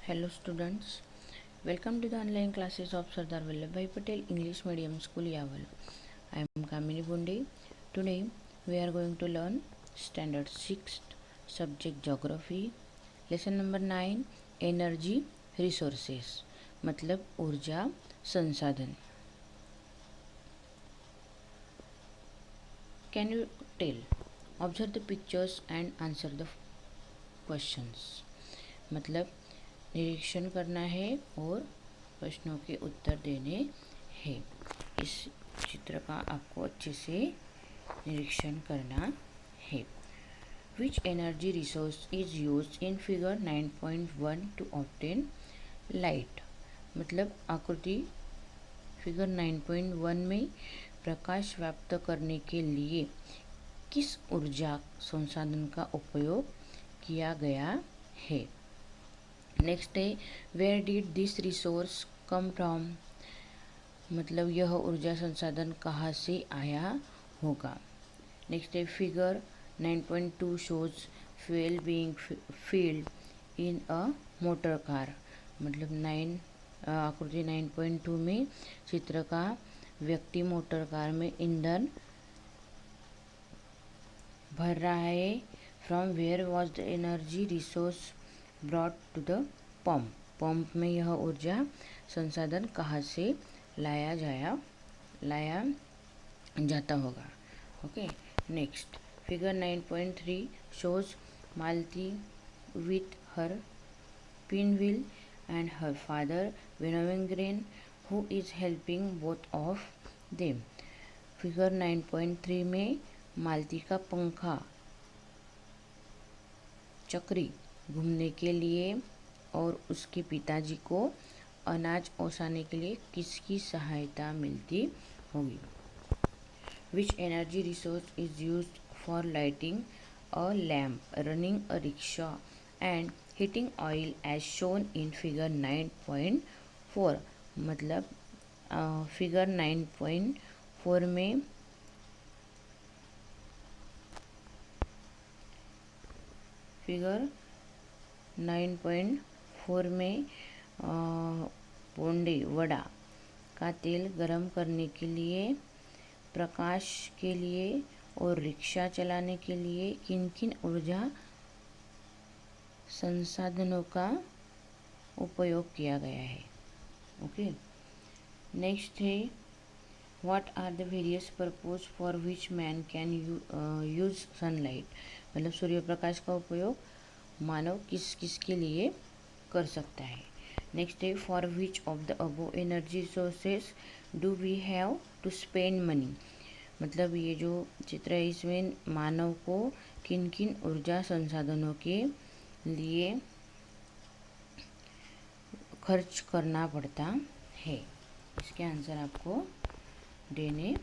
Hello students, welcome to the online classes of Sardar Vallabhbhai Patel English Medium School Yaval. I am Kamini Bunde. Today we are going to learn Standard 6 Subject Geography, Lesson number 9 Energy Resources मतलब ऊर्जा संसाधन. Can you tell? Observe the pictures and answer the questions. मतलब निरीक्षण करना है और प्रश्नों के उत्तर देने हैं. इस चित्र का आपको अच्छे से निरीक्षण करना है. Which energy resource is used in figure 9.1 to obtain light. मतलब आकृति फिगर 9.1 में प्रकाश व्याप्त करने के लिए किस ऊर्जा संसाधन का उपयोग किया गया है. नेक्स्ट है where did this resource come from. मतलब यह ऊर्जा संसाधन कहाँ से आया होगा. नेक्स्ट है figure 9.2 shows fuel being filled in a motor car. मतलब आकृति 9.2 में चित्र का व्यक्ति मोटर कार में ईंधन भर रहा है. From where was the energy resource brought to the pump. Pump में यह ऊर्जा संसाधन कहाँ से लाया जाता होगा. Okay. Next figure 9.3 shows Malti with her pinwheel and her father winnowing grain who is helping both of them. Figure 9.3 में मालती का पंखा चक्री घूमने के लिए और उसके पिताजी को अनाज ओसाने के लिए किसकी सहायता मिलती होगी. Which energy resource is used for lighting a lamp, running a rickshaw and heating oil as shown in figure 9.4. मतलब फिगर 9.4 में फिगर 9.4 में पोंडे वड़ा का तेल गरम करने के लिए, प्रकाश के लिए और रिक्शा चलाने के लिए किन किन ऊर्जा संसाधनों का उपयोग किया गया है. ओके. नेक्स्ट है what are the various purpose for which man can use sunlight. मतलब सूर्य प्रकाश का उपयोग मानव किस किस के लिए कर सकता है. नेक्स्ट है for which of the above energy sources do we have to spend money. मतलब ये जो चित्र है इसमें मानव को किन किन ऊर्जा संसाधनों के लिए खर्च करना पड़ता है. इसके आंसर आपको देने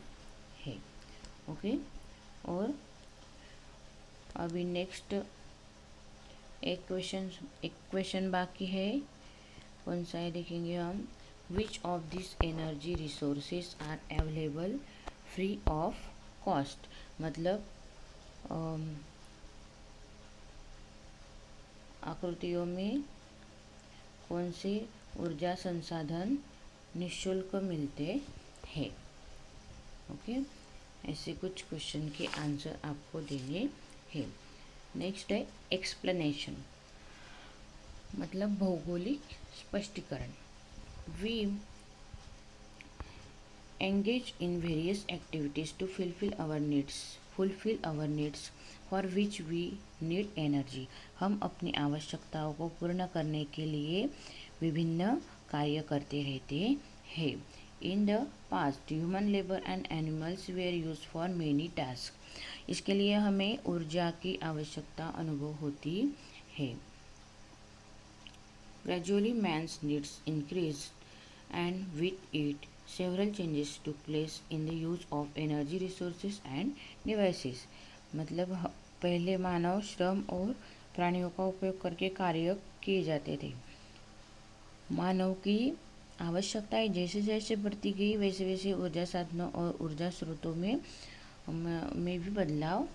हैं. ओके. और अभी नेक्स्ट एक क्वेश्चन बाकी है. कौन सा है देखेंगे हम. Which of this energy resources are available free of cost. मतलब आकृतियों में कौन से ऊर्जा संसाधन निःशुल्क मिलते हैं. ओके. ऐसे कुछ क्वेश्चन के आंसर आपको देने हैं. नेक्स्ट है एक्सप्लेनेशन. मतलब भौगोलिक स्पष्टीकरण. We engage in various activities to fulfil our needs for which we need energy. हम अपनी आवश्यकताओं को पूर्ण करने के लिए विभिन्न कार्य करते रहते हैं. In the past human labour and animals were use for many task. इसके लिए हमें ऊर्जा की आवश्यकता अनुभव होती है. Gradually man's needs increase and with it several changes took place in the use of energy resources and devices. मतलब पहले मानव श्रम और प्राणियों का उपयोग करके कार्य किए जाते थे. मानव की आवश्यकताएं जैसे जैसे बढ़ती गई वैसे वैसे ऊर्जा साधनों और ऊर्जा स्रोतों में भी बदलाव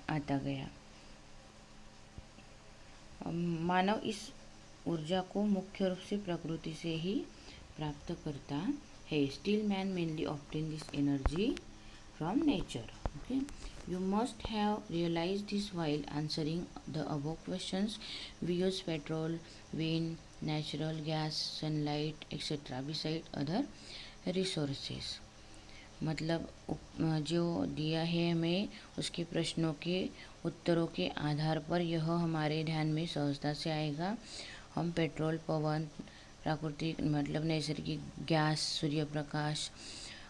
आता गया. मानव इस ऊर्जा को मुख्य रूप से प्रकृति से ही प्राप्त करता है। Still man mainly obtain this energy from nature. Okay, you must have realized this while answering the above questions. We use petrol, wind, natural gas, sunlight, etc. beside other resources. मतलब जो दिया है हमें उसके प्रश्नों के उत्तरों के आधार पर यह हमारे ध्यान में सहजता से आएगा। हम पेट्रोल, पवन, प्राकृतिक मतलब नैसर्गिक गैस, सूर्य प्रकाश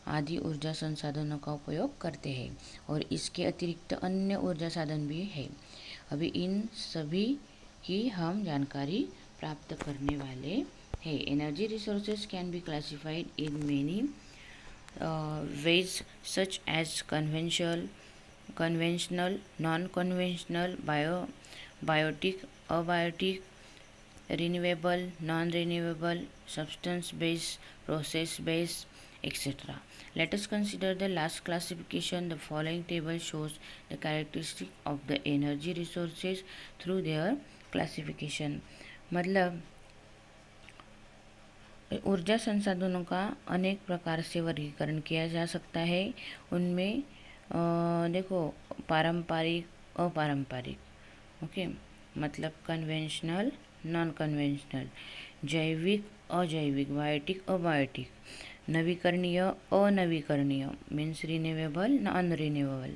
आदि ऊर्जा संसाधनों का उपयोग करते हैं और इसके अतिरिक्त अन्य ऊर्जा साधन भी है। अभी इन सभी की हम जानकारी प्राप्त करने वाले हैं। Energy resources can be classified in many ways such as conventional, non-conventional, biotic, abiotic, renewable, non-renewable, substance-based, process-based, etc. Let us consider the last classification. The following table shows the characteristics of the energy resources through their classification. मतलब ऊर्जा संसाधनों का अनेक प्रकार से वर्गीकरण किया जा सकता है। उनमें देखो पारंपरिक, अपारंपरिक, ओके, मतलब कन्वेंशनल, नॉन कन्वेंशनल, जैविक, अजैविक, बायोटिक, अबायोटिक, नवीकरणीय, अनवीकरणीय, मीन्स रिन्यूएबल, नॉन रिन्यूएबल,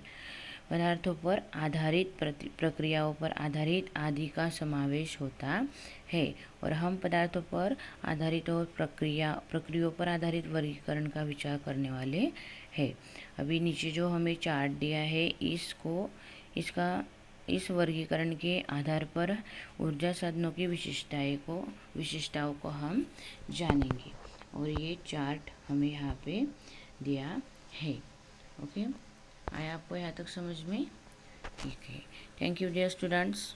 पदार्थों पर आधारित, प्रक्रियाओं पर आधारित आदि का समावेश होता है। और हम पदार्थों पर आधारित और प्रक्रियाओं पर आधारित वर्गीकरण का विचार करने वाले हैं। अभी नीचे जो हमें चार्ट दिया है इस वर्गीकरण के आधार पर ऊर्जा साधनों की विशिष्टताओं को हम जानेंगे और ये चार्ट हमें यहाँ पे दिया है। ओके, आया आपको यहाँ तक समझ में? ठीक है। Thank you dear students.